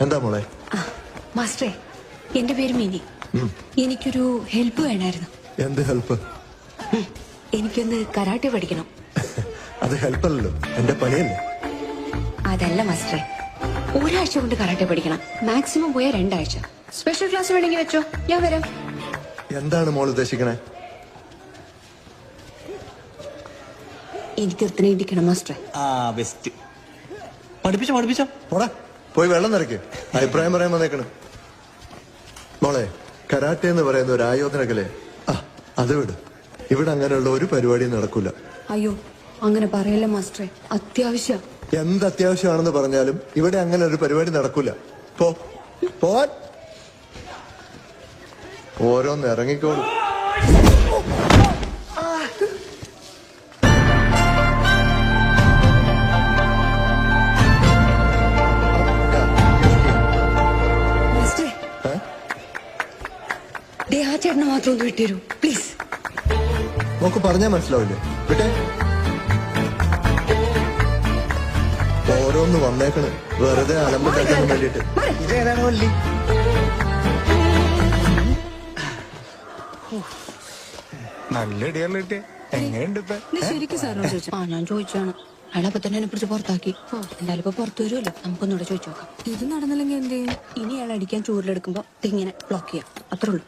എന്താ മോളെ? മാസ്റ്ററെ, എന്റെ പേര് മിനി. എനിക്കൊരു ഹെൽപ്പ് വേണമായിരുന്നു. എന്ത് ഹെൽപ്പ്? എനിക്കൊന്ന് കരാട്ടെ പഠിക്കണം. അത് ഹെൽപ്പല്ലല്ലോ, എന്റെ പണിയല്ലേ. അതല്ല മാസ്റ്ററെ, ഒരാഴ്ച കൊണ്ട് കരാട്ടെ പഠിക്കണം. മാക്സിമം പോയ 2 ആഴ്ച. സ്പെഷ്യൽ ക്ലാസ് വേണമെങ്കിൽ വെച്ചോ, ഞാൻ വരാം. എന്താണ് മോൾ ഉദ്ദേശിക്കണേ? എനിക്ക് ഒരുത്തനെ ഇടിക്കണം മാസ്റ്ററെ. ബെസ്റ്റ്. പഠിപ്പിച്ചോ മോളെ പോയി വെള്ളം നിറയ്ക്ക്. അഭിപ്രായം പറയാൻ വന്നേക്കണം. മോളെ, കരാട്ടെ എന്ന് പറയുന്ന ഒരു ആയോധനകലേ, അത് വിട്. ഇവിടെ അങ്ങനെയുള്ള ഒരു പരിപാടിയും നടക്കൂല. അയ്യോ, അങ്ങനെ പറയല്ല മാസ്റ്ററെ, അത്യാവശ്യം. എന്ത് അത്യാവശ്യമാണെന്ന് പറഞ്ഞാലും ഇവിടെ അങ്ങനെ ഒരു പരിപാടി നടക്കൂല. പോവാൻ ഓരോന്ന് ഇറങ്ങിക്കോളൂ. ആ ചേട്ടനെ മാത്രം ഒന്ന് വിട്ടേരൂ പ്ലീസ്. നോക്ക്, പറഞ്ഞാൽ മനസ്സിലാവില്ലേ? വിട്ടേ. ഓരോന്ന് വന്നേക്കണ് വെറുതെ അലമ്പുണ്ടാക്കാൻ വേണ്ടിട്ട്. ഇതേതാണ് വള്ളി? നല്ല ഇടിയാണല്ലോ കിട്ടിയ. എങ്ങനെയുണ്ട് ഇപ്പൊ? ശരിക്കും സാറിനോട് ചോദിച്ചു. ഞാൻ ചോദിച്ചാണ്. അയാളപ്പൊ തന്നെ എന്നെ പിടിച്ച് പുറത്താക്കി. എന്തായാലും ഇപ്പൊ പുറത്തു വരുമല്ലോ, നമുക്കൊന്നുകൂടെ ചോദിച്ചു നോക്കാം. ഇത് നടന്നില്ലെങ്കിൽ എന്ത് ചെയ്യും? ഇനി അയാൾ അടിക്കാൻ ചൂരിലെടുക്കുമ്പോ ഇങ്ങനെ ബ്ലോക്ക് ചെയ്യാം, അത്രേ ഉള്ളൂ.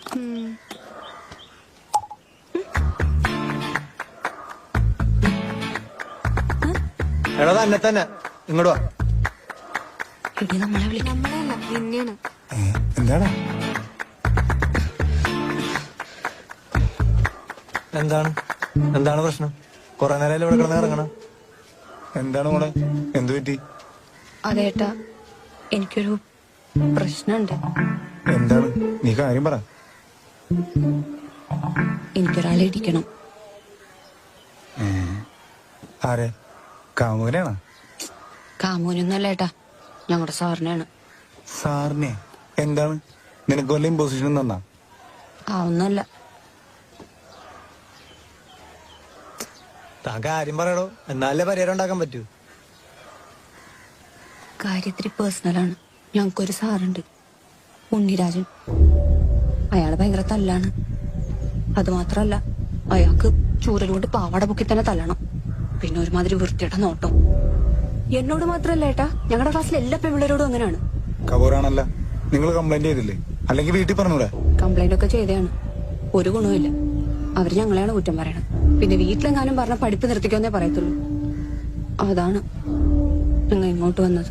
എടാ തന്നെ തന്നെ ഇങ്ങോട്ട് വാ. ഇടി നമ്മളെ വിളിക്കാം. എന്താണ് എന്താണ് പ്രശ്നം? കൊറേ നേരം ഇവിടെ കിടന്ന് ഇറങ്ങണം. എന്താണ് മോളെ, എന്തു പറ്റി? അതേട്ടാ, എനിക്കൊരു പ്രശ്നമുണ്ട്. എന്താണ്? നീ കാര്യം പറ. എനിക്കൊരാളെ ഇടിക്കണം. ആരെ? കാമുകനാണോ? കാമൂനൊന്നല്ല ഏട്ടാ, ഞങ്ങളുടെ സാറിനാണ്. സാറിനെ? എന്താണ്? നിനക്ക് വല്ല ഇമ്പോസിഷൻ തന്നാ? ഒന്നല്ല. താൻ കാര്യം പറയടോ, എന്നാലേ പരിഹാരം ഉണ്ടാക്കാൻ പറ്റൂ. കാര്യത്തിരി പേഴ്സണലാണ്. ഞങ്ങൾക്കൊരു സാറുണ്ട്, ഉണ്ണിരാജൻ. അയാള് ഭയങ്കര തല്ലാണ്. അതുമാത്രല്ല, അയാൾക്ക് ചൂരലുകൊണ്ട് പാവാട പൊക്കി തന്നെ തല്ലണം. പിന്നെ ഒരുമാതിരി വൃത്തിയുടെ നോട്ടം. എന്നോട് മാത്രല്ല ഏട്ടാ, ഞങ്ങളുടെ ക്ലാസ്സിലെ എല്ലാ പെൺപിള്ളേരോടും അങ്ങനെയാണ്. കബൂറാണല്ല. നിങ്ങൾ കംപ്ലൈന്റ് ചെയ്തില്ലേ? അല്ലെങ്കിൽ വീട്ടിൽ പറഞ്ഞൂടെ? കംപ്ലൈന്റ് ഒക്കെ ചെയ്തതാണ്, ഒരു ഗുണവുമില്ല. അവര് ഞങ്ങളെയാണ് കുറ്റം പറയണം. പിന്നെ വീട്ടിലെങ്ങാനും പറഞ്ഞ പഠിപ്പ് നിർത്തിക്കുമെന്നേ പറയത്തുള്ളൂ. അതാണ് ഞങ്ങൾ ഇങ്ങോട്ട് വന്നത്.